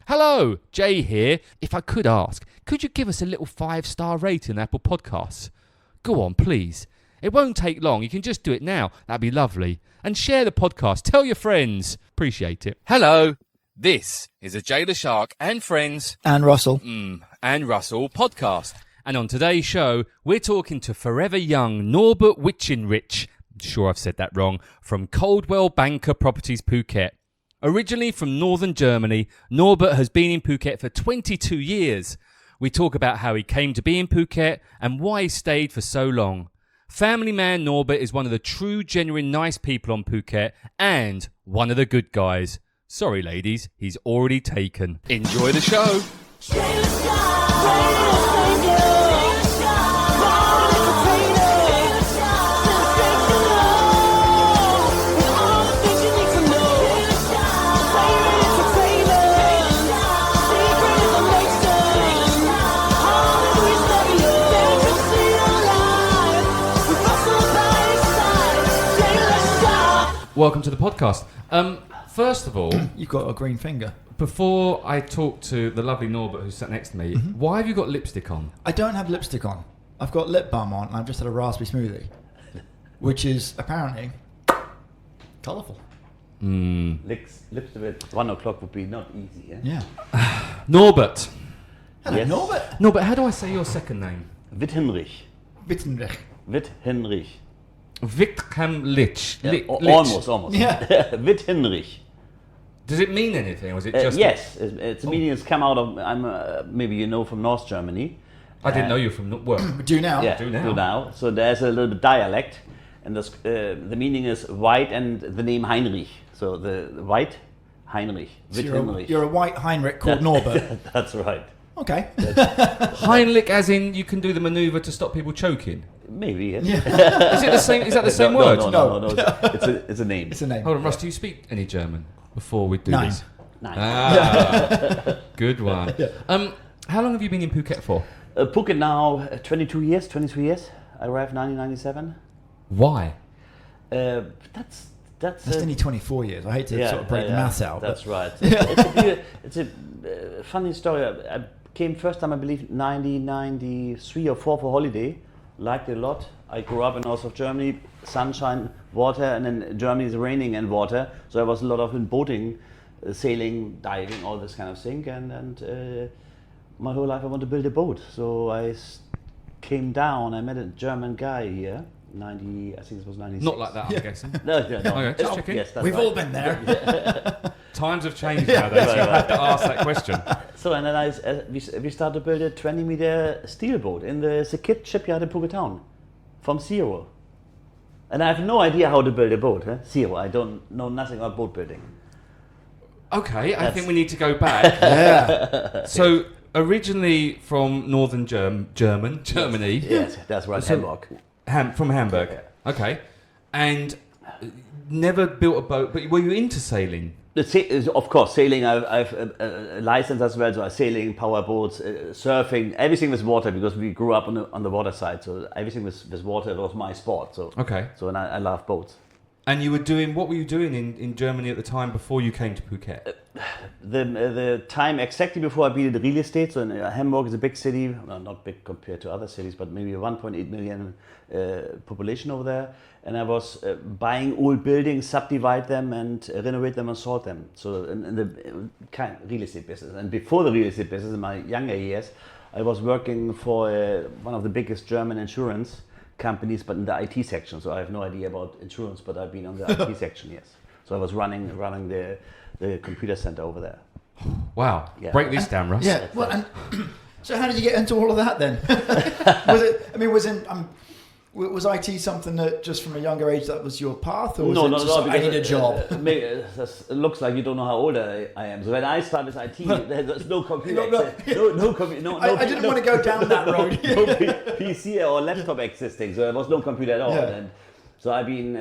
Hello, Jay here. If I could ask, could you give us a little 5-star rating on Apple Podcasts? Go on, please. It won't take long. You can just do it now. That'd be lovely. And share the podcast. Tell your friends. Appreciate it. Hello. This is a Jay Leshark and Friends and Russell podcast. And on today's show, we're talking to forever young Norbert Witthinrich. I'm sure I've said that wrong. From Coldwell Banker Properties Phuket. Originally from northern Germany, Norbert has been in Phuket for 22 years. We talk about how he came to be in Phuket and why he stayed for so long. Family man Norbert is one of the true, genuine, nice people on Phuket and one of the good guys. Sorry, ladies, he's already taken. Enjoy the show. Welcome to the podcast. First of all... You've got a green finger. Before I talk to the lovely Norbert who's sat next to me, why have you got lipstick on? I don't have lipstick on. I've got lip balm on and I've just had a raspberry smoothie, which is apparently colourful. Lipstick at 1 o'clock would be not easy, Yeah. Norbert. Hello, Yes. Norbert. Norbert, how do I say your second name? Wittinrich. Wittinrich. Wittinrich. Wittinrich. Almost. Yeah. Wittinrich. Does it mean anything, or is it just... Yes, it's meaning it's come out of, maybe you know, from North Germany. I didn't know you were from... Well, Do now. Yeah, do now. do now. So there's a little bit dialect, and the meaning is white and the name Heinrich. So the white Heinrich. So Wittinrich. you're a white Heinrich called Norbert. That's right. Okay. Heinrich, as in you can do the manoeuvre to stop people choking. Maybe, yes. Is it the same? Is that the same word? No. It's a name. It's a name. Hold on, Russ. Do you speak any German before we do Nine. this? Nice. Ah, good one. How long have you been in Phuket for? Phuket now, 23 years. I arrived 1997. Why? That's That's only 24 years. I hate to sort of break the maths out. That's right. It's a funny story. I came first time, I believe, 1993 or 4 for holiday. Liked it a lot. I grew up in north of Germany, sunshine, water, and then Germany is raining and water. So I was a lot of in boating, sailing, diving, all this kind of thing. And my whole life I want to build a boat. So I came down. I met a German guy here. I think it was 96. Not like that, I'm guessing. No. Okay, just checking. Yes, that's We've right. all been there. Times have changed nowadays, so you have to ask that question. So and then we started to build a 20-meter steel boat in the Sakit shipyard in Phuket town, from zero. And I have no idea how to build a boat, zero. I don't know nothing about boat building. Okay, I think we need to go back. Yeah. So originally from northern Germany. Yes, that's right, Hamburg. From Hamburg. Yeah. Okay, and never built a boat, but were you into sailing? Of course, sailing. I've a license as well, so I'm sailing, power boats, surfing, everything with water because we grew up on the water side. So everything with water was my sport. So Okay. So and I love boats. And what were you doing in Germany at the time before you came to Phuket? The time exactly before I been in real estate. So Hamburg is a big city, well, not big compared to other cities, but maybe 1.8 million population over there. And I was buying old buildings, subdivide them, and renovate them and sort them. So in the real estate business. And before the real estate business, in my younger years, I was working for one of the biggest German insurance companies, but in the IT section. So I have no idea about insurance, but I've been on the IT section, yes. So I was running the computer center over there. Wow. Yeah. Break this down, Russ. Yeah. Well, and so how did you get into all of that then? Was IT something that just from a younger age that was your path, or was it just like, I need a job? It looks like you don't know how old I am. So when I started with IT, there's no computer. I didn't want to go down that road. No PC or laptop existing, so there was no computer at all. Yeah. And so I've been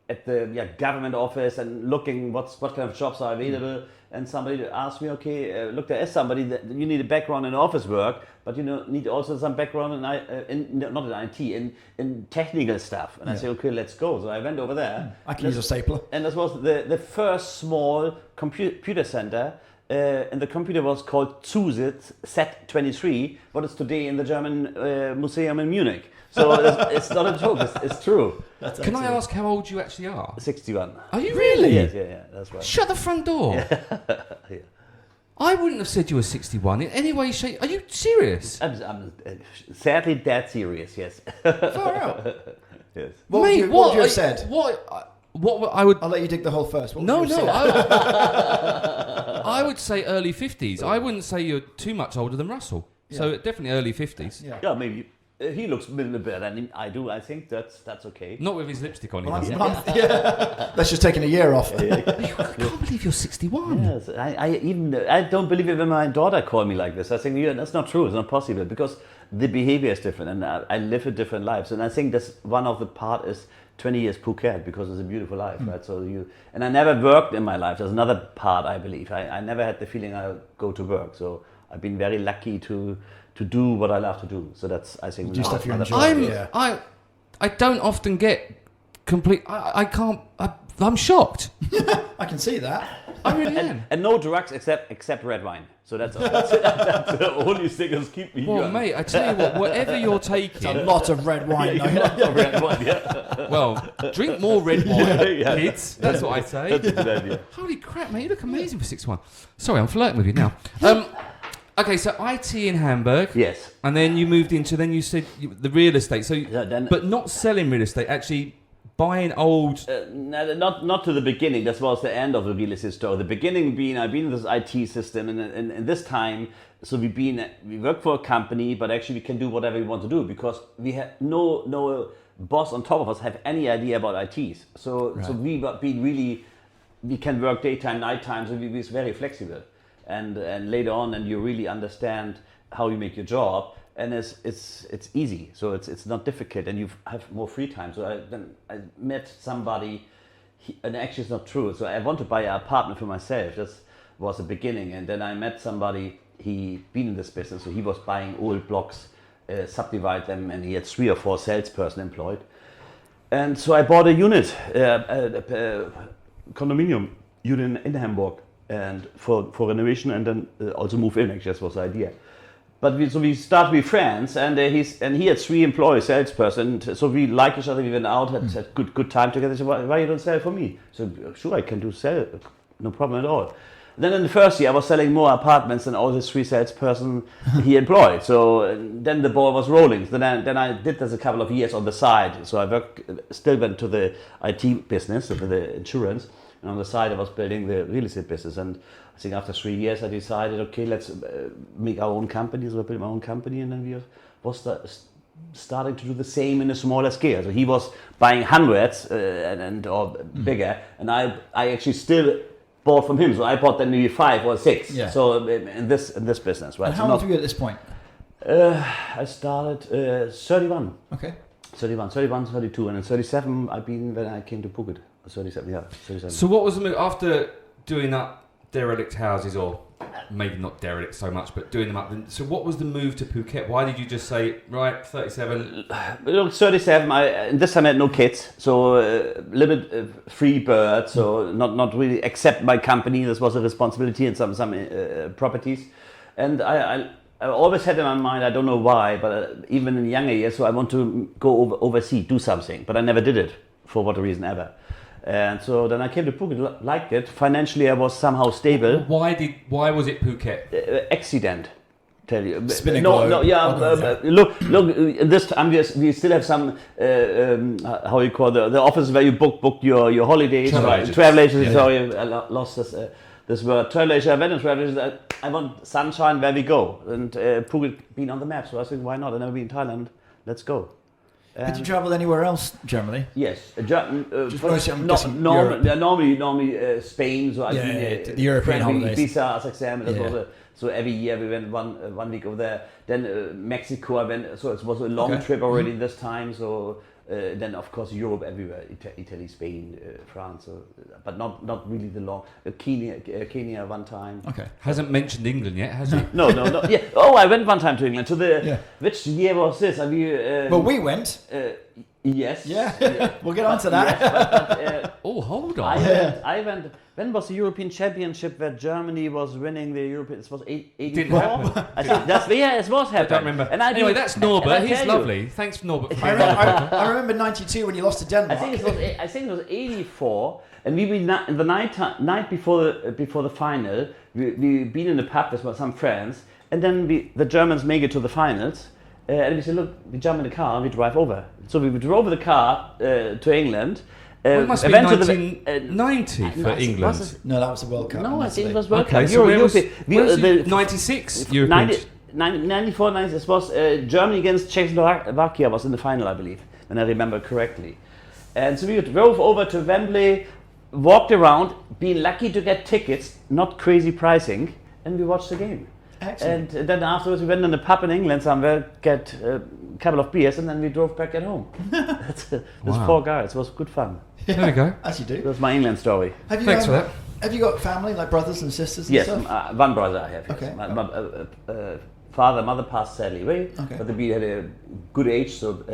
at the government office and looking what kind of jobs are available. And somebody asked me, okay, look, there is somebody that you need a background in office work, but you need also some background in technical stuff. And I said, okay, let's go. So I went over there. I can use a stapler. And this was the first small computer center and the computer was called Zusitz Z23, what is today in the German Museum in Munich. So it's not a joke, it's true. Can I ask how old you actually are? 61. Are you really? Yes, yeah, that's right. Shut the front door. Yeah. I wouldn't have said you were 61 in any way, shape. Are you serious? I'm sadly dead serious, yes. Far out. Yes. What Mate, would you have said? What I would... I'll let you dig the hole first. What No, would you no. have said? I would say early 50s. I wouldn't say you're too much older than Russell. So definitely early 50s. Yeah, maybe. He looks a little bit better than I do. I think that's okay. Not with his lipstick on. Well, that's just taking a year off. I can't believe you're 61. Yes, I don't believe it when my daughter called me like this. I think that's not true. It's not possible because the behavior is different, and I live a different lives. And I think that's one of the part is 20 years Phuket because it's a beautiful life, right? So and I never worked in my life. There's another part I believe. I never had the feeling I would go to work. So I've been very lucky to do what I love to do. So that's, I think, do stuff you enjoy. I don't often get complete. I can't. I'm shocked. I can see that. I really am. And no drugs except red wine. So that's the only thing that's keep me Well, young. mate, I tell you what. Whatever you're taking, It's a lot of red wine. Red wine, yeah. well, drink more red wine, Yeah. kids. That's what I say. That's a good idea. Holy crap, mate! You look amazing for 6'1". Sorry, I'm flirting with you now. Okay, so IT in Hamburg. Yes. And then you moved into, then you said the real estate. So, then- but not selling real estate, actually buying old. Not to the beginning. That was the end of the real estate story. The beginning being I've been in this IT system, and this time, so we work for a company, but actually we can do whatever we want to do because we had no boss on top of us have any idea about ITs. So we can work daytime, nighttime. So we're very flexible. And later on, and you really understand how you make your job, and it's easy. So it's not difficult, and you have more free time. So I met somebody, and actually it's not true. So I want to buy an apartment for myself. That was the beginning, and then I met somebody. He been in this business, so he was buying old blocks, subdivide them, and he had 3 or 4 salesperson employed. And so I bought a unit, a condominium unit in Hamburg. And for renovation, and then also move in. Actually, that was the idea. But we started with friends, and he had 3 employees, salesperson. So we like each other. We went out, had good time together. So why you don't sell for me? So sure, I can do sell, no problem at all. Then in the first year, I was selling more apartments than all the 3 salesperson he employed. So then the ball was rolling. So then I did this a couple of years on the side. So I still went to the IT business, so the insurance. And on the side, I was building the real estate business. And I think after 3 years, I decided, okay, let's make our own company. So I built my own company, and then we was starting to do the same in a smaller scale. So he was buying hundreds or bigger, and I actually still bought from him. So I bought then maybe 5 or 6. Yeah. So in this business, right? And how old were you at this point? I started 31. Okay. 31, 32, and in 37 I've been when I came to Phuket. 37, yeah, 37. So what was the move after doing up derelict houses, or maybe not derelict so much, but doing them up? So what was the move to Phuket? Why did you just say, right, 37? Look, 37. And this time I had no kids, so a little bit free bird. So not really. Except my company, this was a responsibility and some properties, and I always had in my mind, I don't know why, but even in younger years, so I want to go overseas, do something, but I never did it for what reason ever. And so then I came to Phuket, liked it. Financially, I was somehow stable. Why was it Phuket? Accident, tell you. Spinning no, globe. yeah. Look. This time we still have some how you call the office where you book your holidays. Travel agents. Yeah. Sorry, I lost this word. Travel agent. I went on travel agent. I want sunshine where we go, and Phuket being on the map. So I said, why not? I've never been in Thailand. Let's go. Did you travel anywhere else generally? Yes, normally Spain. So The European holidays. Visa, exam. So every year we went one week over there. Then Mexico, I went. So it was a long trip already this time. So then of course Europe everywhere, Italy, Spain, France. But not really the long. Kenya one time. Okay. Hasn't mentioned England yet, has he? No. Yeah. Oh, I went one time to England. Which year was this? Have you? Well, we went. Yes. Yeah. We'll get on to that. Yes, Oh, hold on. I went. When was the European Championship where Germany was winning the European? It was 84. Didn't happen. I think it was happening. I don't remember. And Anyway, that's Norbert. He's tell lovely. Thanks, Norbert. For I remember '92 when you lost to Denmark. I think it was 84, and we been in the night before the final. We been in the pub with some friends, and then the Germans make it to the finals, and we said, look, we jump in the car and we drive over. So we drove the car to England. It must be 1990 for England. No, that was the World Cup. No, I think it was World Okay, Cup. so where was 96 European? 94, 90, this was Germany against Czechoslovakia was in the final, I believe, when I remember correctly. And so we drove over to Wembley, walked around, being lucky to get tickets, not crazy pricing, and we watched the game. Excellent. And then afterwards we went in the pub in England somewhere, get a couple of beers, and then we drove back at home. Those 4 guys, it was good fun. There we go. As you do. That's my England story. Thanks for that. Have you got family, like brothers and sisters and Yes, stuff? one brother I have. Yes. Okay. My mother passed sadly away, Okay. but we had a good age. So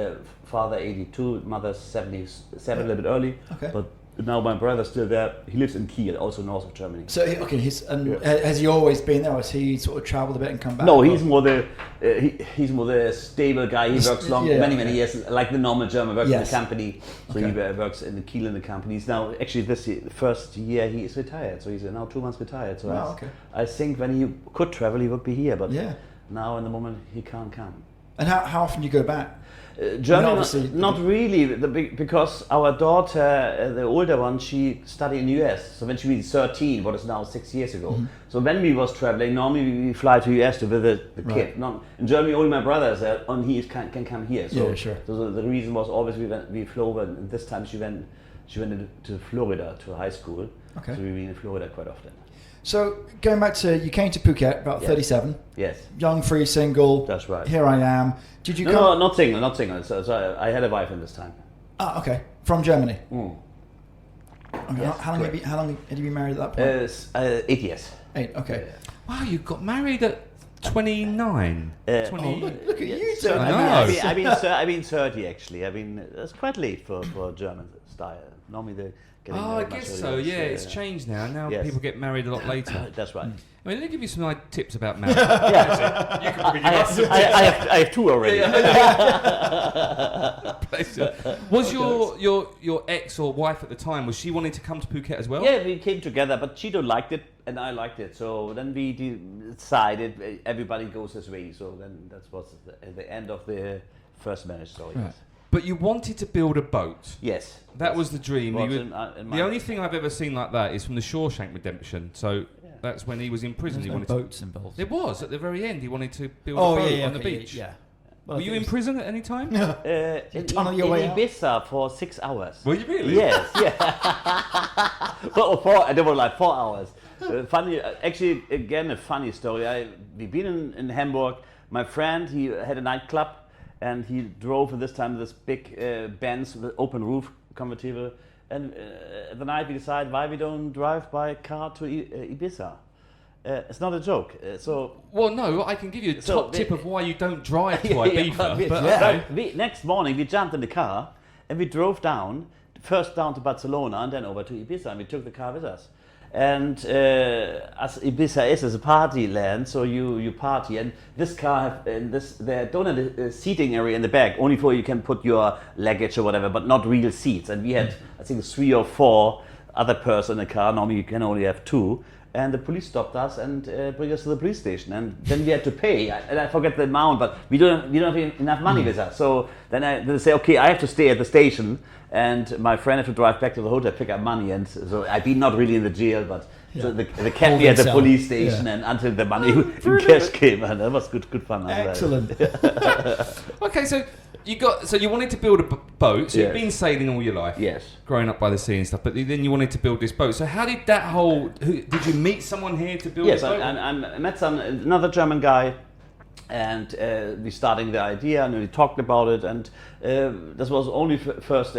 father 82, mother 77, a little bit early. Okay. But now my brother's still there. He lives in Kiel, also north of Germany. So, okay, has he always been there, or has he sort of travelled a bit and come back? No, he's more the stable guy. He works many years, like the normal German, works in the company. So he works in the Kiel in the company. He's now actually the first year he is retired. So he's now 2 months retired. So I think when he could travel, he would be here. But now in the moment he can't come. And how often do you go back? Germany, not really, because our daughter, the older one, she studied in the US. So when she was 13, what is now 6 years ago. Mm-hmm. So when we was traveling, normally we fly to US to visit the kid. Not, in Germany, only my brothers can come here. So, sure. So the reason was always we flew over, and this time she went to Florida to high school. Okay. So we were in Florida quite often. So going back to, you came to Phuket about 37. Yes. Young, free, single. That's right. Here I am. Did you come? No, not single. So I had a wife in this time. Ah, okay. From Germany. Mm. Okay. Yes, how long had you been married at that point? 8 years. 8. Okay. Wow, you got married at 29. Look at you two. I've been 30 actually. It's quite late for German style. Normally they. I guess so. Yeah, it's changed now. Now people get married a lot later. That's right. I mean, let me give you some tips about marriage. You can probably I have 2 already. Was your ex or wife at the time, was she wanting to come to Phuket as well? Yeah, we came together, but she don't liked it and I liked it. So then we decided everybody goes his way. So then that was the end of the first marriage story. Right. But you wanted to build a boat. Yes. That was the dream. The only thing I've ever seen like that is from the Shawshank Redemption. So that's when he was in prison. There's he wanted boats involved. There was at the very end. He wanted to build a boat on the beach. Yeah. Well, were you in prison at any time? In Ibiza for 6 hours. Were you really? Yes. Yeah. There were like 4 hours. Funny. Actually, again, a funny story. We've been in Hamburg. My friend, he had a nightclub. And he drove this time this big Benz with open roof convertible. And at the night we decided why we don't drive by car to Ibiza. It's not a joke. Well, no, I can give you a top tip of why you don't drive to Ibiza. Next morning we jumped in the car and we drove first down to Barcelona and then over to Ibiza, and we took the car with us. And as Ibiza is a party land, so you party, and this car they don't have a seating area in the back, only for you can put your luggage or whatever, but not real seats. And we had I think 3 or 4 other persons in the car. Normally you can only have 2. And the police stopped us and bring us to the police station, and then we had to pay. I forget the amount, but we don't have enough money with us. So then they say, okay, I have to stay at the station, and my friend had to drive back to the hotel, pick up money, and so I've been not really in the jail, but so they kept me at the police station, and until the money in cash came, and that was good fun. Excellent. Okay, so you wanted to build a boat. So you've been sailing all your life. Yes. Growing up by the sea and stuff. But then you wanted to build this boat. So how did that did you meet someone here to build this boat? Yes, I met another German guy, and we starting the idea, and we talked about it, and this was only first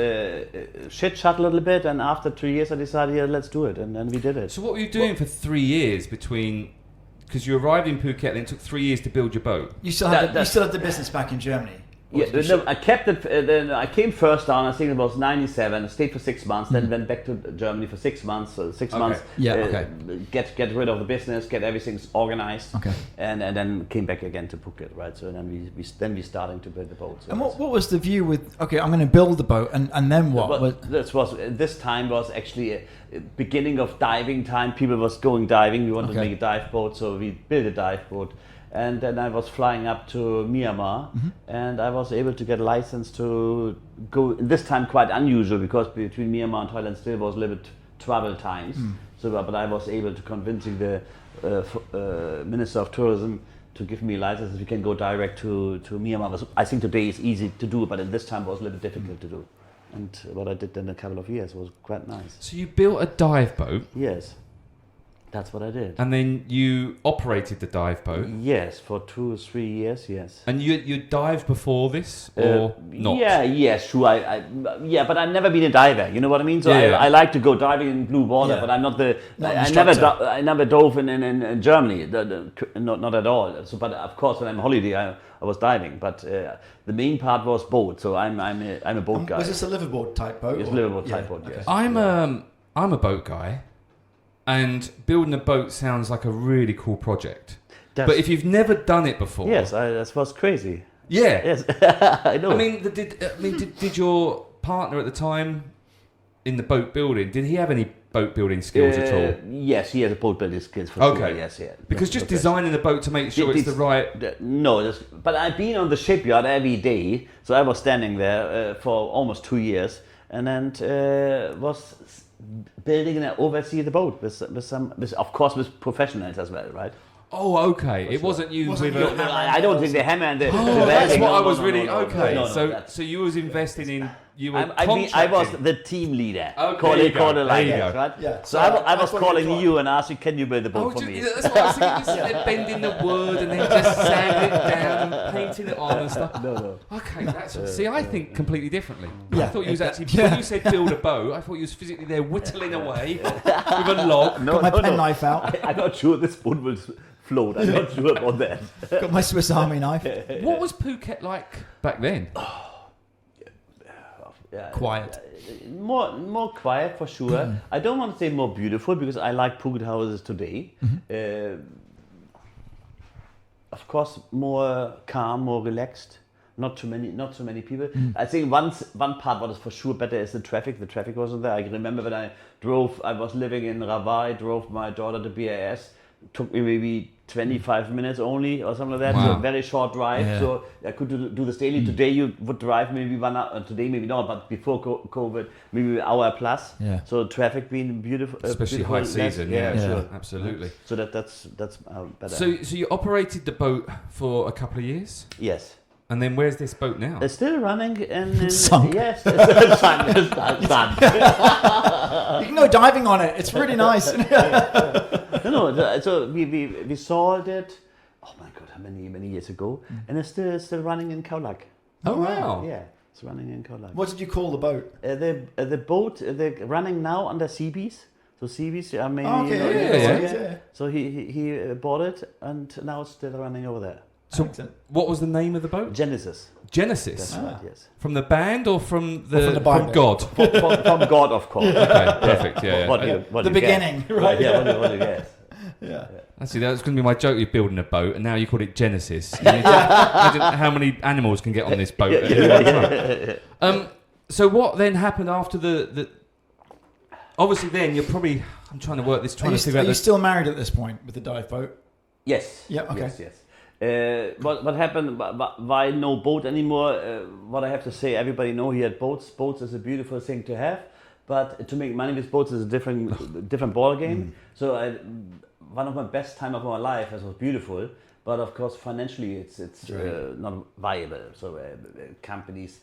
chit chat a little bit, and after 2 years I decided, let's do it, and then we did it. So what were you doing for 3 years because you arrived in Phuket and it took 3 years to build your boat? You still had the business back in Germany? Or Yeah, was it no, I kept it. Then I came first down. I think it was '97. I stayed for 6 months. Then went back to Germany for 6 months. So 6 months. Get rid of the business, get everything organized. Okay. And then came back again to Phuket, right? So then we starting to build the boat. So And what was the view with? Okay, I'm going to build the boat, and then what? Well, this time was actually a beginning of diving time. People was going diving. We wanted to make a dive boat, so we built a dive boat. And then I was flying up to Myanmar, and I was able to get a license to go. This time quite unusual because between Myanmar and Thailand still was a little bit travel times. So, but I was able to convincing the Minister of Tourism to give me a license. We can go direct to Myanmar. I think today is easy to do, but at this time was a little bit difficult to do. And what I did in a couple of years was quite nice. So you built a dive boat? Yes, that's what I did. And then you operated the dive boat? Yes, for 2 or 3 years, yes. And you dived before this, or not? Yeah, sure. But I've never been a diver. You know what I mean? So I like to go diving in blue water, but I'm not the. I never dove in Germany. Not at all. So, but of course, when I'm on holiday, I was diving. But the main part was boat. So I'm a boat guy. Was this a liverboard type boat? It's a liverboard type boat. Yes. I'm a boat guy, and building a boat sounds like a really cool project. But if you've never done it before, yes, that was crazy. Yeah, yes, I know. I mean, did your partner at the time in the boat building? Did he have any boat building skills at all? Yes, he has boat building skills for sure. Yes, yeah. Because just designing the boat to make sure it's the right. No, but I've been on the shipyard every day, so I was standing there for almost 2 years, and then was building and oversee the boat with of course with professionals as well, right? Oh, okay. It wasn't you with a hammer. I don't think the hammer and the. That's what I was really okay. So you was investing in. You were I was the team leader. Okay, call it like that, right? Yeah. So I was calling you and asking, can you build a boat for me? That's what I was thinking. Just they're bending the wood and then just sanding it down and painting it on and stuff. No. Okay, see, I think completely differently. Yeah. I thought you was actually when you said build a boat, I thought you was physically there whittling away with a log. Got my penknife out. I'm not sure this boat will float. I'm not sure about that. Got my Swiss Army knife. What was Phuket like back then? Quiet. More quiet for sure. I don't want to say more beautiful because I like Phuket houses today. Of course, more calm, more relaxed. Not so many people. I think one part what is for sure better is the traffic. The traffic wasn't there. I can remember when I was living in Ravai, drove my daughter to BAS. Took me maybe 25 minutes only or something like that. Wow. So a very short drive. Yeah. So I could do this daily. Today you would drive maybe 1 hour. Today maybe not, but before COVID, maybe an hour plus. Yeah. So traffic being beautiful. Especially high season. Yeah, sure. Absolutely. So that's better. So you operated the boat for a couple of years? Yes. And then where's this boat now? It's still running in sunk. Yes, it's sunk. It's done. You can go diving on it. It's really nice. No. So we sold it. Oh my God, how many years ago? And it's still running in Khao Lak. Oh wow! Yeah, it's running in Khao Lak. What did you call the boat? The boat they're running now under Seabees. So Seabees, I mean. Yeah. So he bought it, and now it's still running over there. So what was the name of the boat? Genesis. Genesis. That's right. Yes. From the band or from Bible? from God? From God, of course. Okay, perfect. Yeah. What The beginning, guess? right? Yeah. What do you guess? Yeah. Actually, that was going to be my joke. You're building a boat, and now you call it Genesis. Imagine how many animals can get on this boat. So what then happened after the? Obviously, then you're probably. I'm trying to work this. Trying to figure out. Are you still married at this point with the dive boat? Yes. Yeah. Okay. Yes. What happened? Why no boat anymore? What I have to say, everybody know he had boats. Boats is a beautiful thing to have, but to make money with boats is a different ball game. So one of my best time of my life. It was beautiful, but of course financially it's not viable. So companies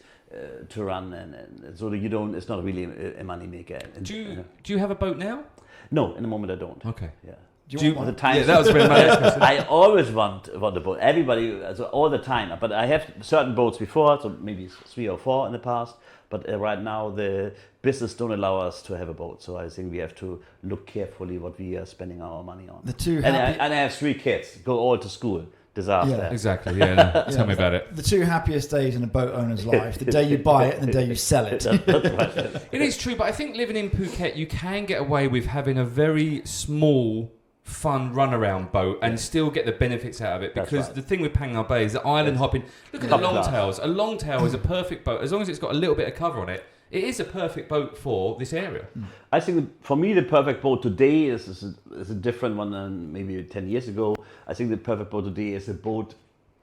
to run and so you don't. It's not really a money maker. Do you have a boat now? No, in the moment I don't. Okay. Yeah. Do you want the time? Yeah, that was very much. I always want a boat. Everybody, so all the time. But I have certain boats before, so maybe 3 or 4 in the past. But right now the business don't allow us to have a boat. So I think we have to look carefully what we are spending our money on. The two and I have 3 kids, go all to school. disaster. Yeah. Exactly. Yeah. Tell me about it. The two happiest days in a boat owner's life: the day you buy it and the day you sell it. That's right. It is true, but I think living in Phuket, you can get away with having a very small, fun runaround boat and still get the benefits out of it. That's Because right. the thing with Pangai Bay is that island hopping. Look at the Top class. longtails. A longtail is a perfect boat as long as it's got a little bit of cover on it. It is a perfect boat for this area. I think for me the perfect boat today is a different one than maybe 10 years ago. I think the perfect boat today is a boat,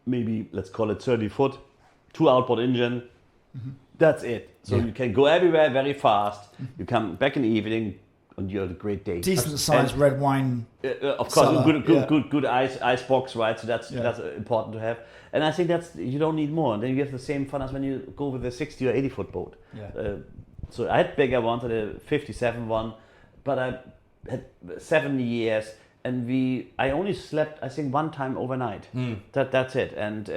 maybe let's call it 30 foot, 2 outboard engine. That's it. So you can go everywhere very fast. You come back in the evening and you have a great day. Decent sized red wine. Of course, cellar, good ice box, right? So that's important to have. And I think that's you don't need more. And then you have the same fun as when you go with a 60 or 80 foot boat. Yeah. So I had bigger ones, a 57 one, but I had 7 years, and I only slept I think one time overnight. That's it. And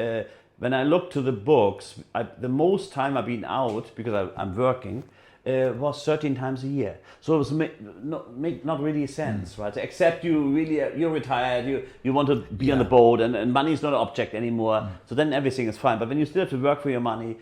when I look to the books, the most time I've been out because I'm working. Was 13 times a year, so it was make not really sense, right? Except you're retired, you want to be on the boat, and money is not an object anymore. So then everything is fine. But when you still have to work for your money,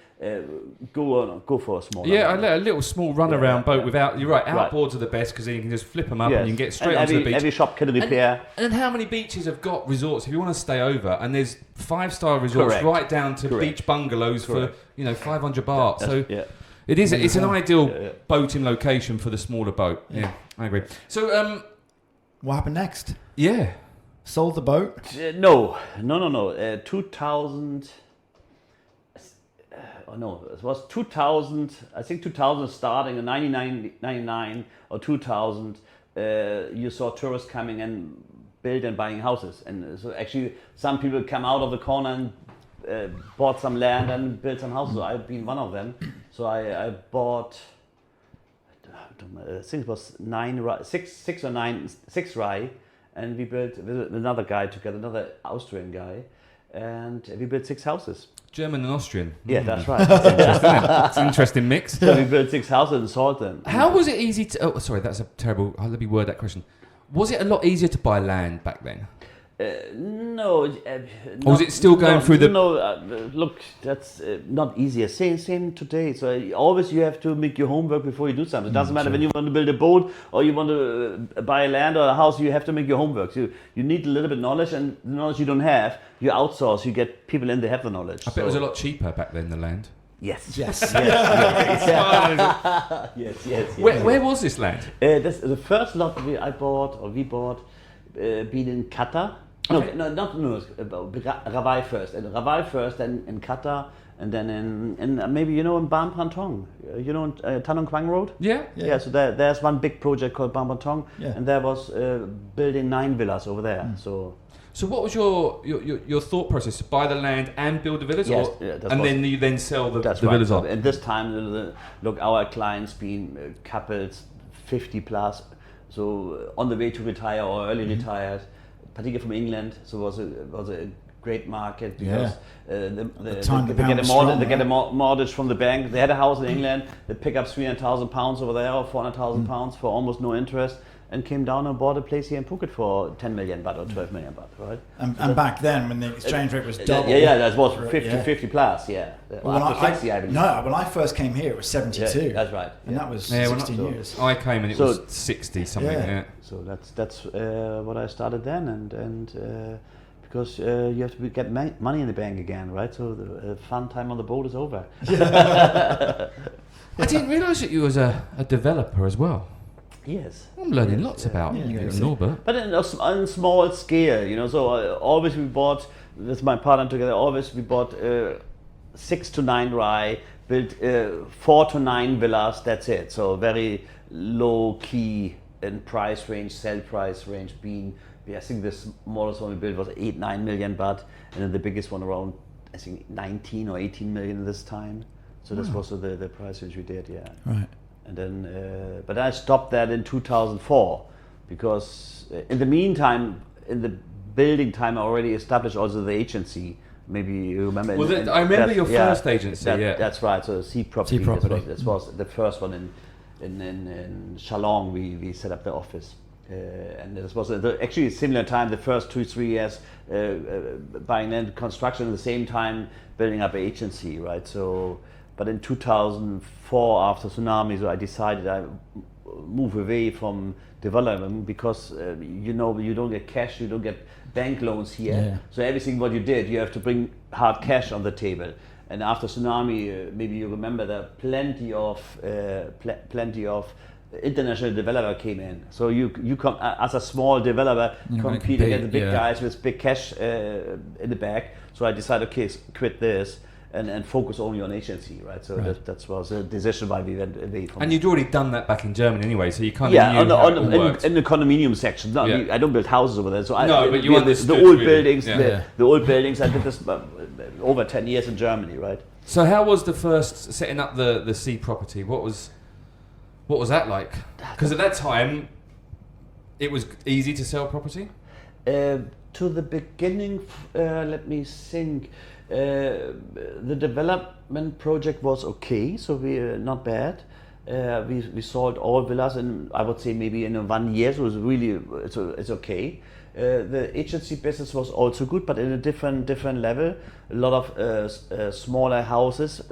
go for a small. Yeah, a little small runaround boat without. You're right. Outboards are the best because then you can just flip them up and you can get straight onto the beach. Every shop can repair. And how many beaches have got resorts if you want to stay over? And there's 5-star resorts right down to beach bungalows for 500 baht. So. Yeah. It's an ideal boating location for the smaller boat. Yeah, I agree. So, what happened next? Yeah. Sold the boat? No. 2000. It was 2000. I think 2000 starting in 99 or 2000. You saw tourists coming and build and buying houses, and so actually some people come out of the corner and bought some land and built some houses. So I've been one of them. So I bought, I think it was 6 rye, and we built with another guy together, another Austrian guy, and we built 6 houses. German and Austrian. Yeah, that's right. It's an interesting mix. So we built 6 houses and sold them. How was it easy to... Oh, sorry, that's a terrible... Let me word that question. Was it a lot easier to buy land back then? No. Or was it still going through the... No, look, that's not easier. Same today. So always you have to make your homework before you do something. It doesn't matter when you want to build a boat or you want to buy land or a house, you have to make your homework. You need a little bit of knowledge, and the knowledge you don't have, you outsource, you get people in that have the knowledge. I bet it was a lot cheaper back then, the land. Yes. Yes. Yes. Where was this land? This the first lot we bought, been in Qatar. Okay. Rawai first. And Rawai first, then in Qatar, and then in maybe in Bam Prantong. Tanong Quang Road? Yeah. Yeah, so there's one big project called Bam Prantong, and there was building 9 villas over there. So what was your thought process? To buy the land and build the villas? Yes, then you then sell the right. villas off? And this time, look, our clients being couples 50 plus, so on the way to retire or early retired, particularly from England, so it was a great market because they get a mortgage from the bank. They had a house in England, they pick up £300,000 over there or £400,000 for almost no interest, and came down and bought a place here in Phuket for 10 million baht or 12 million baht, right? And back then, when the exchange rate was double. Yeah, that was 50 plus, yeah. Well, when I first came here, it was 72. Yeah, that's right. And that was 16 years. I came and it was 60 something. Yeah. So that's what I started then, and because you have to get money in the bank again, right? So the fun time on the boat is over. I didn't realise that you was a developer as well. Yes. I'm learning lots about Norbert. But on small scale, so always we bought, with my partner together, we bought 6 to 9 rye, built 4 to 9 villas, that's it. So very low key in price range, sell price range being, I think the smallest one we built was 8-9 million baht, and then the biggest one around, I think 19 or 18 million this time. So this was the price range we did, yeah. Right. And then, but I stopped that in 2004 because in the meantime, in the building time, I already established also the agency. Maybe you remember. Well, I remember your first agency. That's right. So Sea Property. Sea Property. This was the first one in Shalong. We set up the office. And this was actually a similar time, the first 2-3 years, buying land, construction, at the same time building up an agency, right? So, but in 2004, after tsunami, so I decided I move away from development because you don't get cash, you don't get bank loans here. Yeah. So everything what you did, you have to bring hard cash on the table. And after tsunami, maybe you remember that plenty of international developer came in. So you come as a small developer, compete against the big guys with big cash in the back. So I decided, okay, quit this and focus only on agency, right? So that was a decision why we went away from. And you'd already done that back in Germany anyway, so you kind of knew how it all worked. In the condominium section. No, I don't build houses over there. So but you understood the old really. buildings. The old buildings. I did this over 10 years in Germany, right? So how was the first setting up the C property? What was that like? Because at that time, it was easy to sell property? To the beginning, let me think. The development project was okay, so we not bad. We sold all villas in, I would say, maybe in 1 year, so it's okay. The agency business was also good, but in a different level. A lot of smaller houses,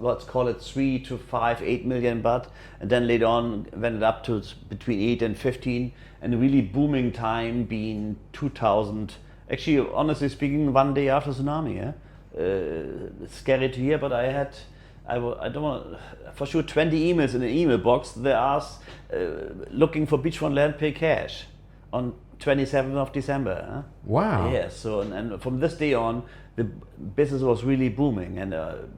let's call it 3 to 5, 8 million baht, and then later on went up to between 8 and 15, and a really booming time being 2000. Actually, honestly speaking, 1 day after tsunami. It's scary to hear, but I don't want, for sure, 20 emails in an email box. They asked looking for beachfront land, pay cash on 27th of December. Wow. Yes. So and from this day on, the business was really booming, and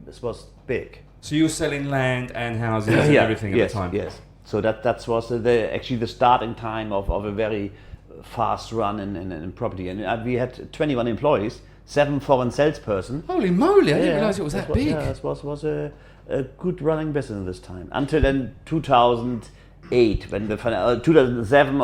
this was big. So you were selling land and houses and everything at the time. Yes. So that was actually the starting time of a very fast run in property, and we had 21 employees, 7 foreign salesperson. Holy moly! I didn't realise it was that big. Yeah, this was a good running business this time until then 2008 when the 2007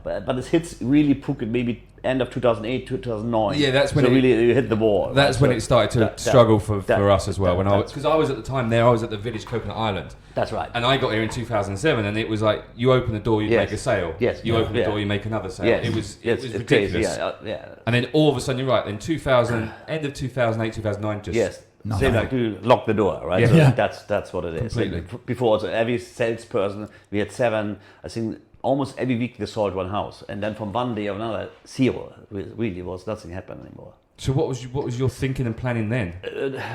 but it hits really Phuket maybe end of 2008 2009. Yeah, that's when so really you hit the wall. That's when it started to struggle for us as well. Because I was at the time there, I was at the village Coconut Island. That's right. And I got here in 2007, and it was like you open the door, you make a sale. Yes. You open the door, you make another sale. Yes. It was ridiculous. Crazy. Yeah. And then all of a sudden, you're right. Then end of 2008, 2009, just Same like you lock the door, right? Yeah. So that's what it is. Completely. Before, so every salesperson, we had 7. I think almost every week they sold one house, and then from one day to another, 0. Really was nothing happened anymore. So what was your thinking and planning then?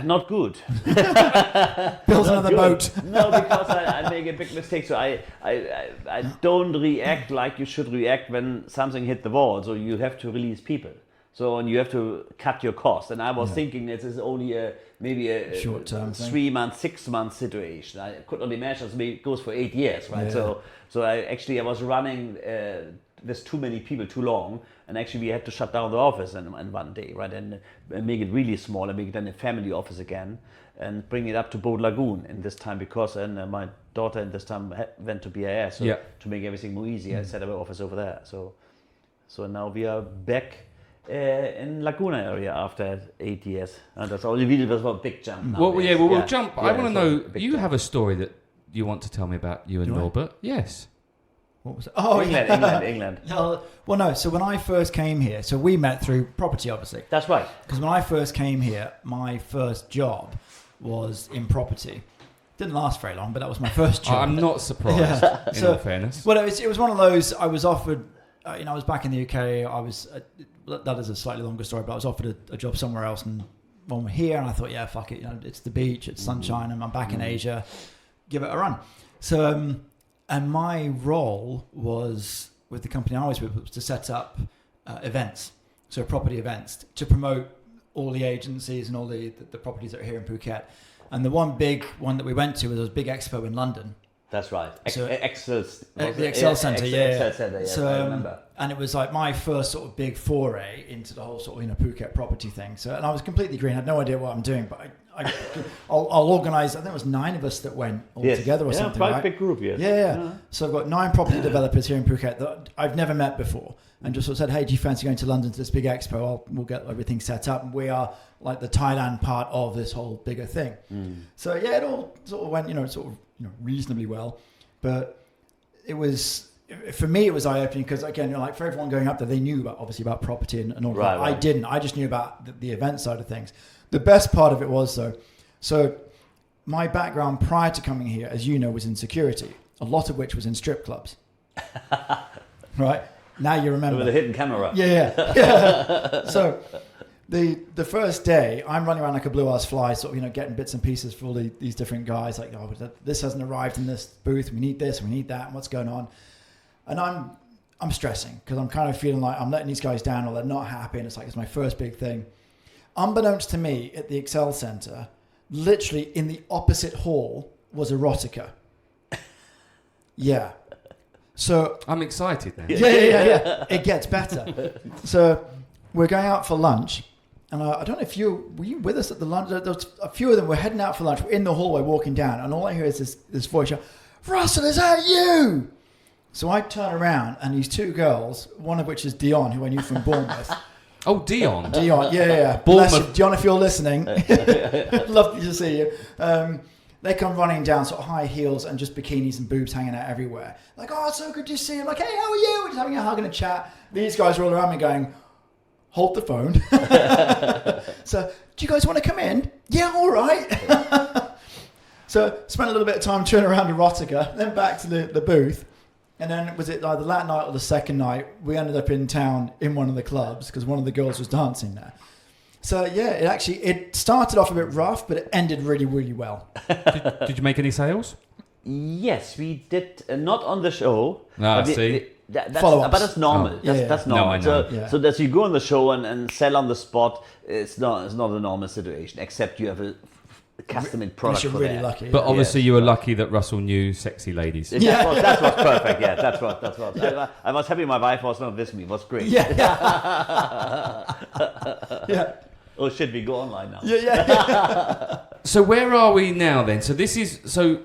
Not good. Build another boat. No, because I make a big mistake. So I don't react like you should react when something hit the wall. So you have to release people. So and you have to cut your costs. And I was thinking this is only maybe a short-term 3 month, 6 month situation. I could not imagine it goes for 8 years, right? Yeah. So I was running with too many people too long, and actually we had to shut down the office in 1 day, right? And make it really small and make it then a family office again, and bring it up to Boat Lagoon in this time because my daughter in this time went to BIS, so to make everything more easy, I set up an office over there. So now we are back in Laguna area after 8 years, and that's all. It was a big jump. Now, We'll jump. I want to know. You have a story that you want to tell me about you and Norbert? Yes. What was it? Oh, England. Well, no. So when I first came here, so we met through property, obviously. That's right. Because when I first came here, my first job was in property. Didn't last very long, but that was my first job. I'm not surprised. In all fairness. Well, it was one of those. I was offered. I was back in the UK. I was. That is a slightly longer story, but I was offered a job somewhere else, and one here, and I thought, yeah, fuck it. It's the beach, it's sunshine, and I'm back in Asia. Give it a run. So. And my role was with the company I was with was to set up events, so property events, to promote all the agencies and all the properties that are here in Phuket. And the one big one that we went to was a big expo in London. That's right. The Excel Centre, Excel Centre, yes, so, I remember. And it was like my first sort of big foray into the whole sort of Phuket property thing. So, and I was completely green, had no idea what I'm doing, but I'll organise. I think it was 9 of us that went all together or something. Quite right? a big group, yes. Yeah. So I've got 9 property developers here in Phuket that I've never met before, and just sort of said, "Hey, do you fancy going to London to this big expo? We'll get everything set up, and we are like the Thailand part of this whole bigger thing." So yeah, it all sort of went, reasonably well, but it was for me, it was eye-opening because, again, like for everyone going up there, they knew obviously about property and all that. I didn't. I just knew about the event side of things. The best part of it was, though, so my background prior to coming here, as you know, was in security, a lot of which was in strip clubs. Right? Now you remember. With a hidden camera. Yeah. So the first day, I'm running around like a blue-ass fly, sort of, getting bits and pieces for all these different guys. Like, oh, this hasn't arrived in this booth. We need this. We need that. And what's going on? And I'm stressing because I'm kind of feeling like I'm letting these guys down or they're not happy. And it's my first big thing. Unbeknownst to me, at the Excel Center, literally in the opposite hall was erotica. Yeah. So I'm excited now. Yeah. It gets better. So we're going out for lunch. And I don't know if were you with us at the lunch? There was a few of them were heading out for lunch. We're in the hallway walking down. And all I hear is this voice shout, "Russell, is that you?" So I turn around and these two girls, one of which is Dion, who I knew from Bournemouth. Oh, Dion. Yeah. Bournemouth. Dion, if you're listening, love to see you. They come running down sort of high heels and just bikinis and boobs hanging out everywhere. Like, oh, it's so good to see you. I'm like, hey, how are you? We're just having a hug and a chat. These guys are all around me going, hold the phone. So, do you guys want to come in? Yeah, all right. So, spent a little bit of time turning around erotica, then back to the booth. And then was it either that night or the second night, we ended up in town in one of the clubs because one of the girls was dancing there. So yeah, it started off a bit rough, but it ended really, really well. Did you make any sales? Yes, we did. Not on the show. I see. But that's normal. Oh. That's normal. No, I know. So that you go on the show and sell on the spot, it's not a normal situation, except you have a custom-made product. You're really lucky. But obviously you were lucky that Russell knew sexy ladies. That was perfect. Yeah, that's what. Yeah. I was happy my wife was not with me. It was great. Yeah. Oh shit, we go online now. Yeah. So where are we now then? So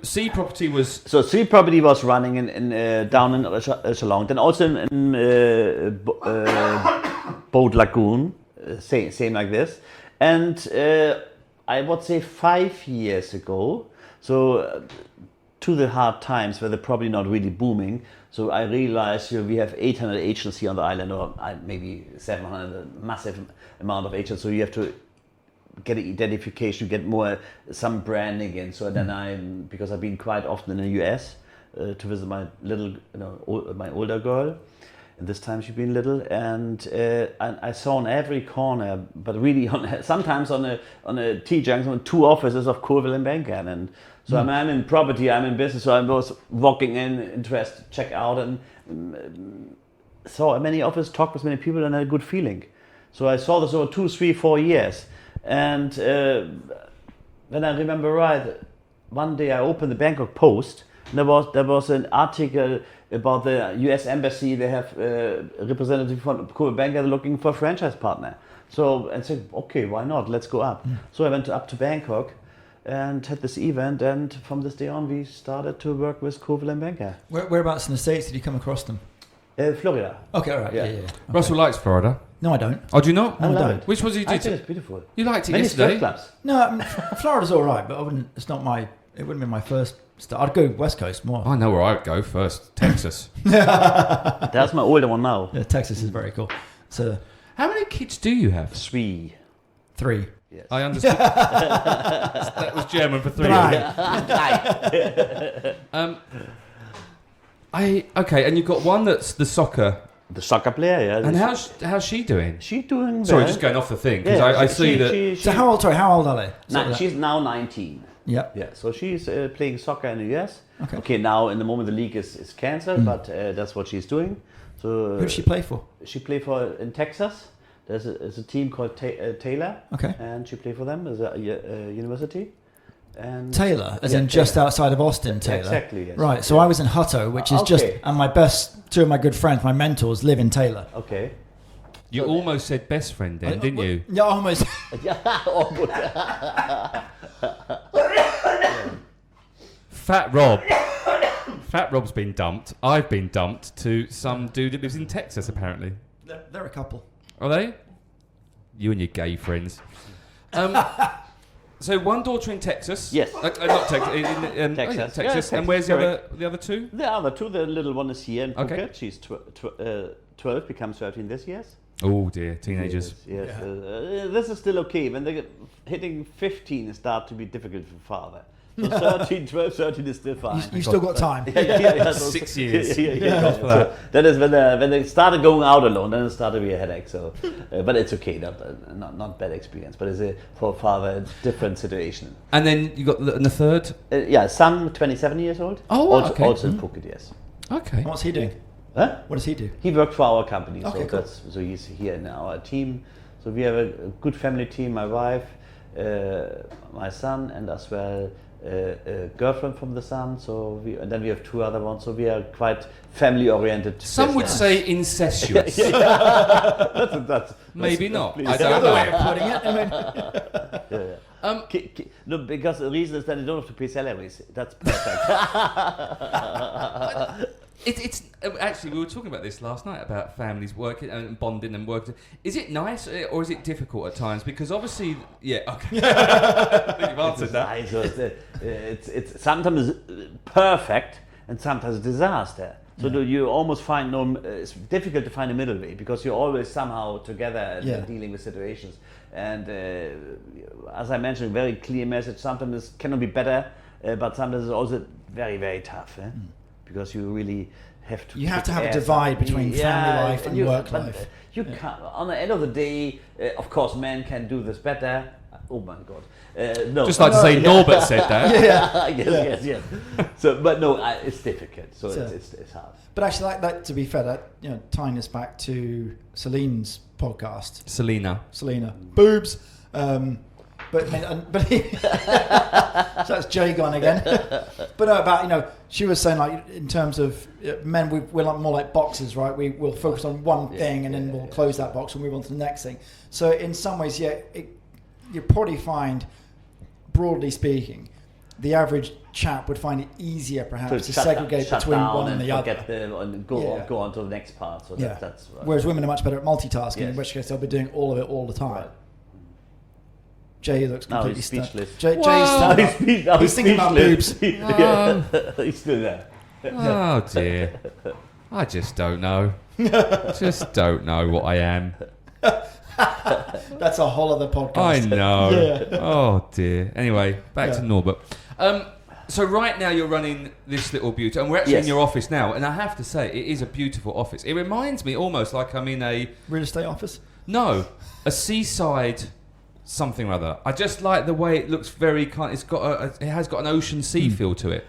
C Property was... So C Property was running in down in Geelong, then also in Boat Lagoon, same like this. And I would say 5 years ago, so to the hard times where they're probably not really booming, so I realized we have 800 agents here on the island, or maybe 700, a massive amount of agents, so you have to get identification, get some branding in. So then because I've been quite often in the US to visit my my older girl, and this time she's been little, and I saw on every corner, but really sometimes on a T-junction, 2 offices of Coldwell Banker, and so I'm in property, I'm in business, so I was walking in, interest, check out, and saw many offices, talked with many people, and had a good feeling. So I saw this over 2, 3, 4 years, and when I remember right, one day I opened the Bangkok Post, and there was an article about the U.S. Embassy. They have a representative from Coldwell Banker looking for a franchise partner. So I said, okay, why not? Let's go up. So I went up to Bangkok and had this event, and from this day on we started to work with Coldwell Banker. Whereabouts in the States did you come across them? Florida. Okay, all right. Yeah. Okay. Russell likes Florida. No, I don't. Oh, do you not? No, I don't. Which was it you I did? think it's beautiful. You liked it Many yesterday? strip clubs. No, Florida's all right, but it wouldn't be my first start. I'd go West Coast more. I know where I'd go first. Texas. That's my older one now. Yeah, Texas is very cool. So, how many kids do you have? 3. 3. Yes. I understood. That was German for 3. Okay, and you've got one that's the soccer. The soccer player, yeah. And how's she doing? She's doing Sorry, well. just going off the thing, because Yeah, I see that... So how old are they? She's now 19. Yep. Yeah, so she's playing soccer in the US. Okay. Now in the moment the league is cancelled, but that's what she's doing. So who does she play for? She played in Texas. There's a team called Taylor. Okay. And she played for them as a university. And Taylor, as in just outside of Austin, Taylor. Exactly. Yes. Right. So I was in Hutto, which is just, and two of my good friends, my mentors, live in Taylor. Okay. You almost said best friend then, didn't you? Yeah, almost. Fat Rob's been dumped. I've been dumped to some dude that lives in Texas, apparently. They're a couple. Are they? You and your gay friends. So one daughter in Texas. Yes. Not Texas. Texas. Texas. Yeah, Texas. And where's Correct. the other two? The other two, the little one is here in Phuket. Okay. She's 12, becomes 13 this year. Oh dear, teenagers. Yes. This is still okay. When they get hitting 15, it starts to be difficult for father. So 13, 12, 13 is still fine. You've still got time. Yeah, 6 years. Yeah. For that. So that is when they started going out alone, then it started to be a headache. So, but it's okay, not bad experience. But it's for father a different situation. And then you got the third. Son, 27 years old. Oh, also, okay. Also in Phuket, yes. Okay. And what's he doing? Huh? What does he do? He worked for our company, Okay, cool. so he's here in our team. So we have a good family team. My wife, my son, and as well a girlfriend from the son. So and then we have 2 other ones. So we are quite family oriented. Some would say incestuous. that's Maybe not. please. I The don't other way know. of putting it. I mean, No, because the reason is that they don't have to pay salaries. That's perfect. It's actually, we were talking about this last night about families working and bonding and working. Is it nice or is it difficult at times? Because obviously, yeah, okay. I think you've answered that. So it's sometimes perfect and sometimes a disaster. So you almost find it's difficult to find a middle way because you're always somehow together and dealing with situations. And as I mentioned, very clear message. Sometimes it cannot be better, but sometimes it's also very, very tough. Because you really have to. You have to have a divide between family life and work life. You can't. On the end of the day, of course, men can do this better. Oh my God! No. Just like to say, Norbert said that. Yes. So, but no, it's difficult. So it's hard. But actually, that to be fair, that tying us back to Celine's podcast. Selena. Boobs. But so that's Jay gone again. But about she was saying like in terms of men, we're like more like boxes, right? We'll focus on one thing and then we'll close that box and move on to the next thing. So in some ways, you probably find, broadly speaking, the average chap would find it easier perhaps to segregate between one and the other. And go on to the next part. So that's right. Whereas women are much better at multitasking, Yes. in which case they'll be doing all of it all the time. Right. Jay looks completely he's stunned. speechless. He's thinking about boobs. He's still there. Oh dear. I just don't know. Just don't know what I am. That's a whole other podcast. I know. Yeah. Oh dear. Anyway, back to Norbert. So right now you're running this little beauty, and we're actually in your office now. And I have to say, it is a beautiful office. It reminds me almost like I'm in a real estate office. No, a seaside something or other. I just like the way it looks. Very kind. It has got an ocean sea feel to it.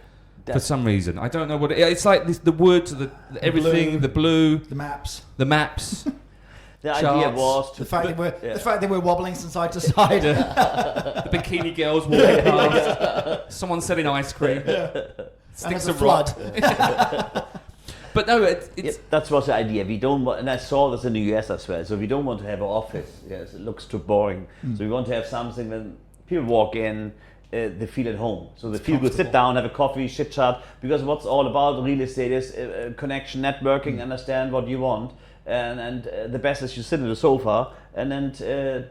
For some reason, I don't know what it's like. The woods, everything, the blue, the maps. The idea was to the fact that we're wobbling from side to side. The bikini girls walking past. Someone selling ice cream. Sticks a of flood. But no, that was the idea. We don't want, and I saw this in the US as well. So we don't want to have an office. Yes, it looks too boring. So we want to have something when people walk in. They feel at home, so they feel good. Sit down, have a coffee, chit chat. Because what's all about real estate is connection, networking, understand what you want, and the best is you sit on the sofa and then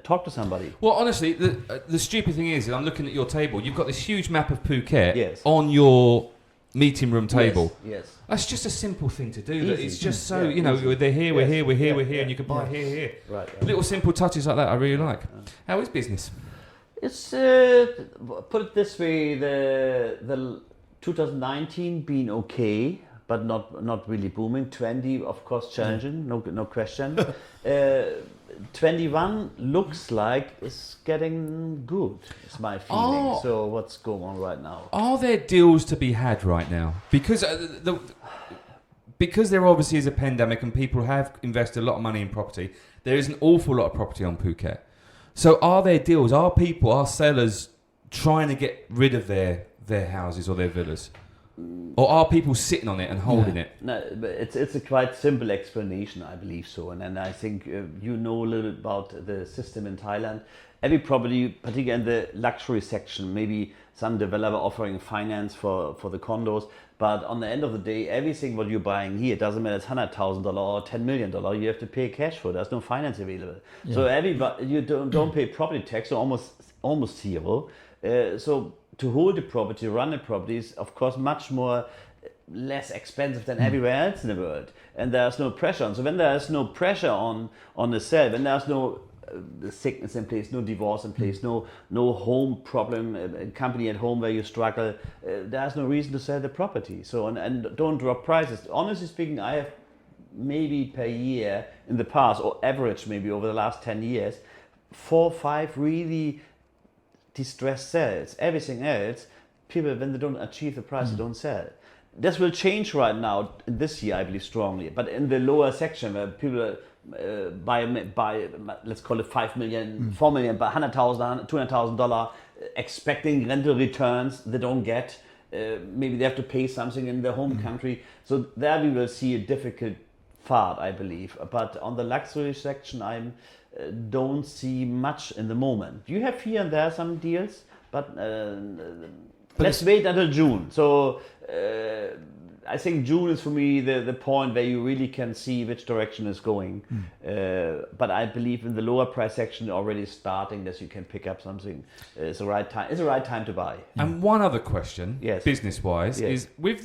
talk to somebody. Well, honestly, the stupid thing is, I'm looking at your table. You've got this huge map of Phuket on your meeting room table. Yes. That's just a simple thing to do. Easy. It's just so easy. They're here, we're here, and you can buy here. Right. Little simple touches like that, I really like. How is business? It's put it this way: the 2019 been okay, but not really booming. 20, of course, challenging, no question. 21 looks like it's getting good. It's my feeling. So what's going on right now? Are there deals to be had right now? Because because there obviously is a pandemic and people have invested a lot of money in property. There is an awful lot of property on Phuket. So are there deals? Are sellers trying to get rid of their houses or their villas? Or are people sitting on it and holding it? No, but it's a quite simple explanation, I believe so. And I think you know a little bit about the system in Thailand. Every property, particularly in the luxury section, maybe some developer offering finance for the condos, but on the end of the day, everything what you're buying here, it doesn't matter, it's $100,000 or $10 million, you have to pay cash for. There's no finance available. Yeah. So everybody, you don't pay property tax, so almost zero. So to hold a property, run a property is of course much less expensive than everywhere else in the world, and there's no pressure on. So when there's no pressure on the sale, when there's no sickness in place, no divorce in place, no home problem, a company at home where you struggle, there's no reason to sell the property. So and don't drop prices. Honestly speaking, I have maybe per year in the past, or average maybe over the last 10 years, 4 or 5 really distressed sales. Everything else, people, when they don't achieve the price, they don't sell. This will change right now this year, I believe strongly. But in the lower section where people buy, let's call it 5 million, 4 million, but $100,000, $200,000, expecting rental returns they don't get. Maybe they have to pay something in their home country. So there we will see a difficult part, I believe. But on the luxury section, I don't see much in the moment. You have here and there some deals, but let's wait until June. So I think June is for me the point where you really can see which direction is going. But I believe in the lower price section already starting that you can pick up something. It's the right time. It's the right time to buy. And one other question, yes, business-wise, is with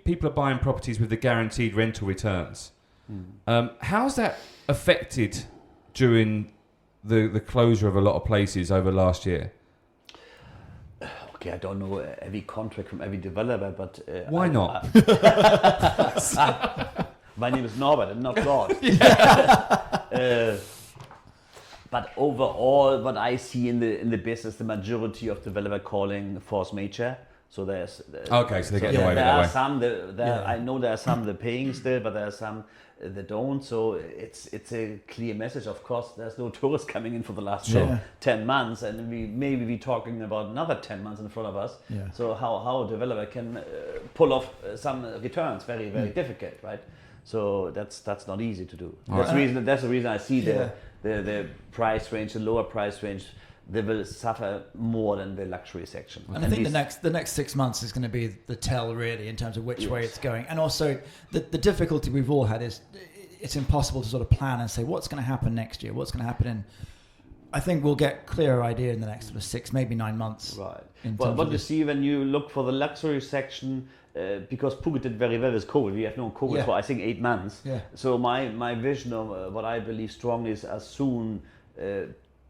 people are buying properties with the guaranteed rental returns. How's that affected during the closure of a lot of places over last year? Okay, I don't know every contract from every developer, but why not? My name is Norbert and not God. But overall, what I see in the business, the majority of developer calling force majeure. So there's okay, so they're getting away with there that are way. some I know there are some that are paying still, but there are some that don't. So it's a clear message. Of course, there's no tourists coming in for the last 10 months, and we're talking about another 10 months in front of us. Yeah. So how a developer can pull off some returns, very difficult, right? So that's not easy to do. That's the reason I see the price range, the lower price range, they will suffer more than the luxury section. And I think the next 6 months is going to be the tell, really, in terms of which way it's going. And also, the difficulty we've all had is it's impossible to sort of plan and say what's going to happen next year, what's going to happen in. I think we'll get clearer idea in the next sort of 6, maybe 9 months. Right. Well, what you see when you look for the luxury section, because Phuket did very well with COVID. We have known COVID for I think 8 months. Yeah. So my vision of what I believe strongly is as soon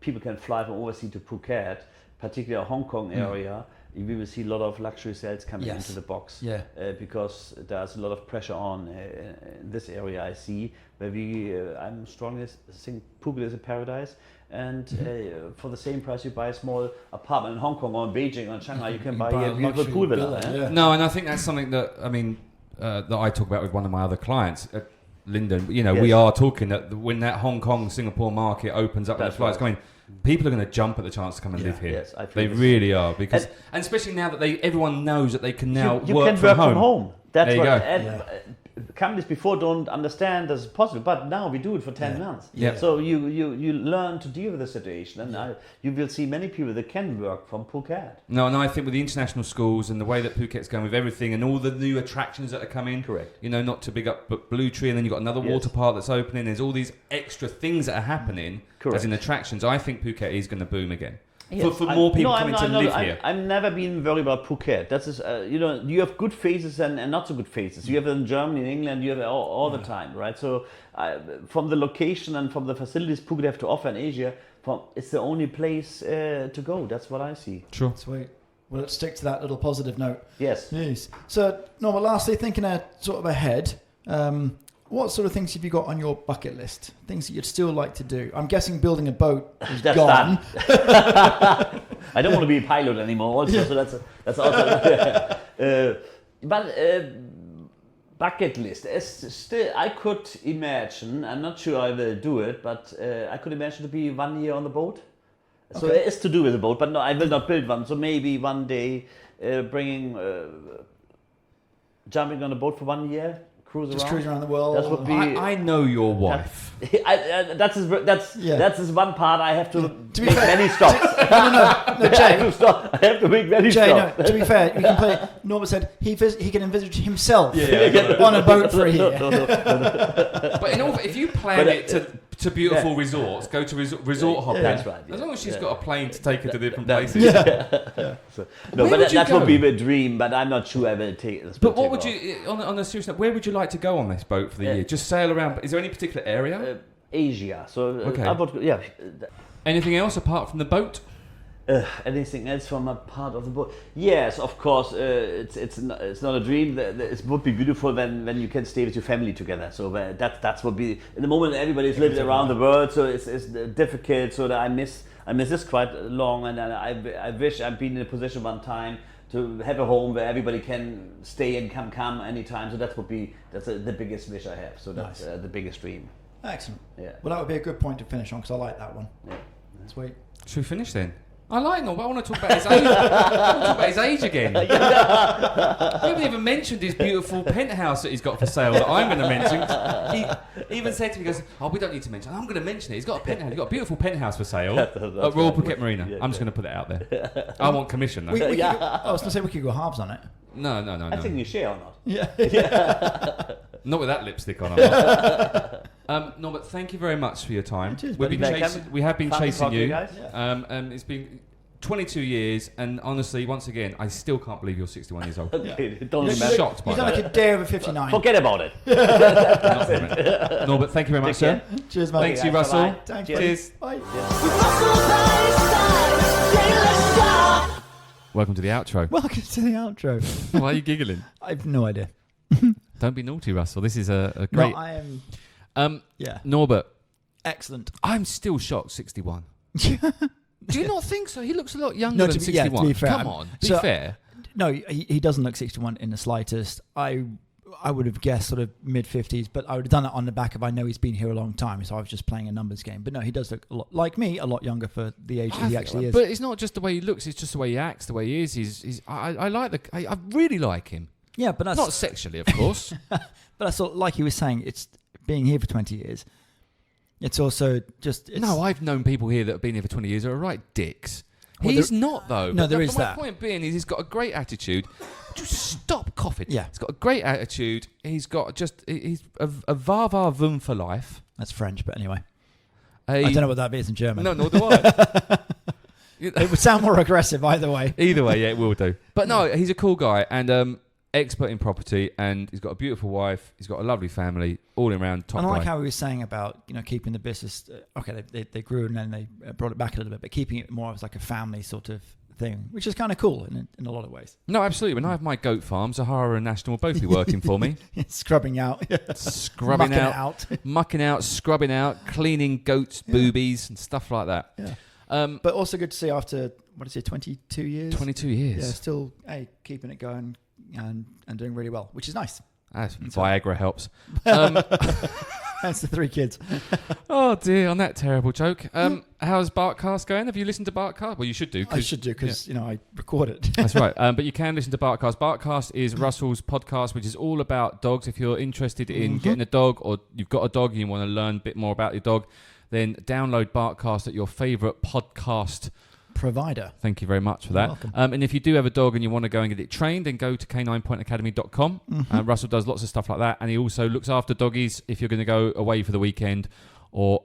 people can fly from overseas to Phuket, particularly Hong Kong area, we will see a lot of luxury sales coming into the box. Yeah. Because there's a lot of pressure on in this area I see, where I'm strongly think Phuket is a paradise. And for the same price you buy a small apartment in Hong Kong or in Beijing or in Shanghai, you can buy a beautiful pool villa. No, and I think that's something that, that I talk about with one of my other clients, Lyndon. We are talking that when that Hong Kong, Singapore market opens up and the flights coming, people are going to jump at the chance to come and live here. Yes, they really are, because and especially now that everyone knows that they can now work from home. That's what companies before don't understand this is possible, but now we do it for 10 months. Yeah. So you learn to deal with the situation, and you will see many people that can work from Phuket. No, and I think with the international schools and the way that Phuket's going with everything and all the new attractions that are coming, correct. Not to big up but Blue Tree, and then you've got another water park that's opening. There's all these extra things that are happening as in attractions. I think Phuket is going to boom again. Yes. For more people coming to live here. I've never been worried about Phuket. That is, you have good phases and not so good phases. You have it in Germany, in England, you have it all the time, right? So from the location and from the facilities Phuket have to offer in Asia, it's the only place to go. That's what I see. Sure. Sweet. Well, let's stick to that little positive note. Yes. So, Norbert, lastly, thinking sort of ahead, what sort of things have you got on your bucket list? Things that you'd still like to do? I'm guessing building a boat is gone. I don't want to be a pilot anymore. Also, so that's also. But bucket list. Still, I could imagine. I'm not sure I will do it, but I could imagine to be 1 year on the boat. So it is to do with the boat, but no, I will not build one. So maybe one day bringing jumping on a boat for 1 year, cruise around the world. That would be. I know your wife. That's his one part. I have to be make fair, many stops. No, Jay. I have to make many Jay, stops. no, to be fair, we can play. Norbert said he can envisage himself on a boat for a year. But if you plan to beautiful resorts, go to resort hopping. That's right. As long as she's got a plane to take her to different places. That would be the dream. But I'm not sure I will take this. But what would you, on a serious note, where would you like to go on this boat for the year? Just sail around. Is there any particular area? Asia. So okay. Anything else apart from the boat? Anything else from a part of the boat? Yes, of course. It's not a dream. It would be beautiful when you can stay with your family together. So that's what be. In the moment, everybody's living around the world, so it's difficult. So that I miss this quite long, and I wish I'd been in a position one time to have a home where everybody can stay and come anytime. So that's the biggest wish I have. So that's the biggest dream. Excellent. Yeah. Well, that would be a good point to finish on because I like that one. Yeah. Sweet. Should we finish then? I like Norbert. I want to talk about his age. I want to talk about his age again. We haven't even mentioned his beautiful penthouse that he's got for sale that I'm going to mention. He even said to me, he goes, we don't need to mention it. I'm going to mention it. He's got a penthouse. He's got a beautiful penthouse for sale at Royal Phuket Marina. I'm just going to put it out there. I want commission though. I was going to say we could go halves on it. No. I think you share or not. Yeah. Not with that lipstick on. I'm not. Norbert, thank you very much for your time. Cheers, we have been chasing you. Guys. And it's been 22 years, and honestly, once again, I still can't believe you're 61 years old. Don't I'm remember. shocked by You've done that. like a day over 59. Forget about it. Norbert, thank you very much, sir. Cheers, mate. Thanks, you, Russell. Bye-bye. Thanks, Cheers. Bye. Welcome to the outro. Welcome to the outro. Why are you giggling? I have no idea. Don't be naughty, Russell. This is a great... No, I am... Norbert, Excellent. I'm still shocked 61. Do you not think so? He looks a lot younger than 61. Yeah, to be fair. Come on, be fair. No, he doesn't look 61 in the slightest. I would have guessed sort of mid-50s, but I would have done it on the back of I know he's been here a long time, so I was just playing a numbers game. But no, he does look a lot, like me, a lot younger for the age that he actually is. But it's not just the way he looks; it's just the way he acts, the way he is. I really like him. Yeah, but that's not sexually, of course. But that's sort of, like he was saying, it's being here for 20 years. It's also just... No, I've known people here that have been here for 20 years who are right dicks. He's not, though. No, there is that. My point being is he's got a great attitude. Just stop coughing. Yeah. He's got a great attitude. He's a va vum for life. That's French, but anyway. I don't know what that is in German. No, nor do I. It would sound more aggressive either way. Either way, yeah, it will do. But no, he's a cool guy and expert in property, and he's got a beautiful wife. He's got a lovely family, all around top. And I like guy. how he was saying about keeping the business. Okay, they grew and then they brought it back a little bit, but keeping it more as like a family sort of thing, which is kind of cool in a lot of ways. No, absolutely. When I have my goat farm, Zahara and National will both be working for me. Scrubbing out, scrubbing out, mucking out, scrubbing out, cleaning goats' boobies and stuff like that. Yeah. But also good to see after 22 years. 22 years. Yeah, still keeping it going. And doing really well, which is nice. Viagra helps. That's the 3 kids. Oh dear, on that terrible joke. How's Bartcast going? Have you listened to Bartcast? Well, you should do. I should do because I record it. That's right. But you can listen to Bartcast. Bartcast is Russell's podcast, which is all about dogs. If you're interested in getting a dog, or you've got a dog and you want to learn a bit more about your dog, then download Bartcast at your favourite podcast provider. Thank you very much for that. And if you do have a dog and you want to go and get it trained, then go to caninepointacademy.com. Russell does lots of stuff like that, and he also looks after doggies if you're going to go away for the weekend. Or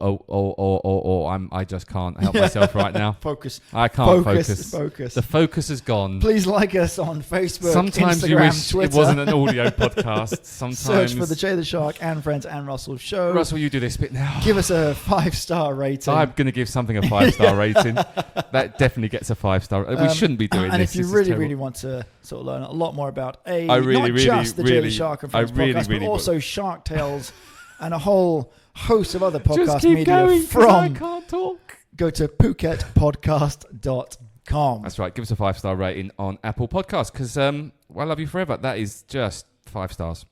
I just can't help myself right now. Focus. I can't focus. Focus. The focus is gone. Please like us on Facebook, Sometimes Instagram, you wish Twitter. it wasn't an audio podcast. Sometimes search for the Jay the Shark and Friends and Russell show. Russell, you do this bit now. Give us a 5-star rating. I'm going to give something a 5-star rating. That definitely gets a 5-star. We shouldn't be doing and this. if you really want to sort of learn a lot more about not really, just the Jay the Shark and Friends podcast, but really also Shark Tales and a whole host of other podcast just keep media going, from I can't talk. Go to PhuketPodcast.com. That's right. Give us a 5-star rating on Apple Podcasts because I love you forever. That is just 5 stars.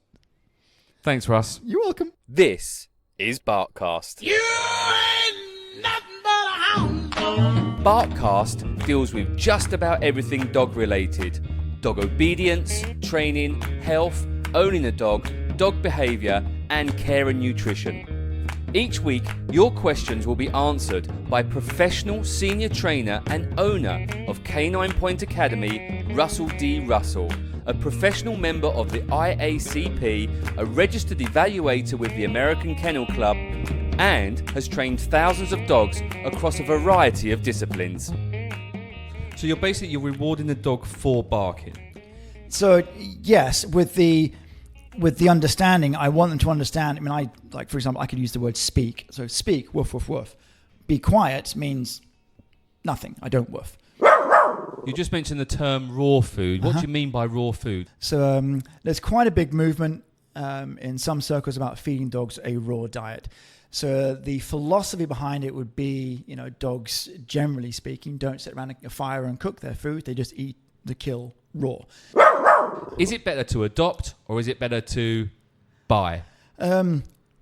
Thanks, Russ. You're welcome. This is Bartcast. You ain't nothing but a hound dog. Bartcast deals with just about everything dog related. Dog obedience, training, health, owning a dog, dog behaviour, and care and nutrition. Each week, your questions will be answered by professional senior trainer and owner of Canine Point Academy, Russell D. Russell, a professional member of the IACP, a registered evaluator with the American Kennel Club, and has trained thousands of dogs across a variety of disciplines. So you're rewarding the dog for barking? So yes, with the understanding, I want them to understand. I mean, for example, I could use the word speak. So speak, woof, woof, woof. Be quiet means nothing. I don't woof. You just mentioned the term raw food. What do you mean by raw food? So there's quite a big movement in some circles about feeding dogs a raw diet. So the philosophy behind it would be, dogs, generally speaking, don't sit around a fire and cook their food. They just eat the kill raw. Is it better to adopt or is it better to buy?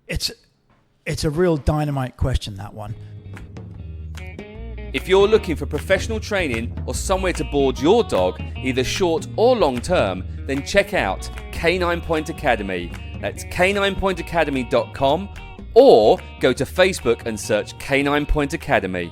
It's a real dynamite question, that one. If you're looking for professional training or somewhere to board your dog, either short or long term, then check out Canine Point Academy. That's caninepointacademy.com or go to Facebook and search Canine Point Academy.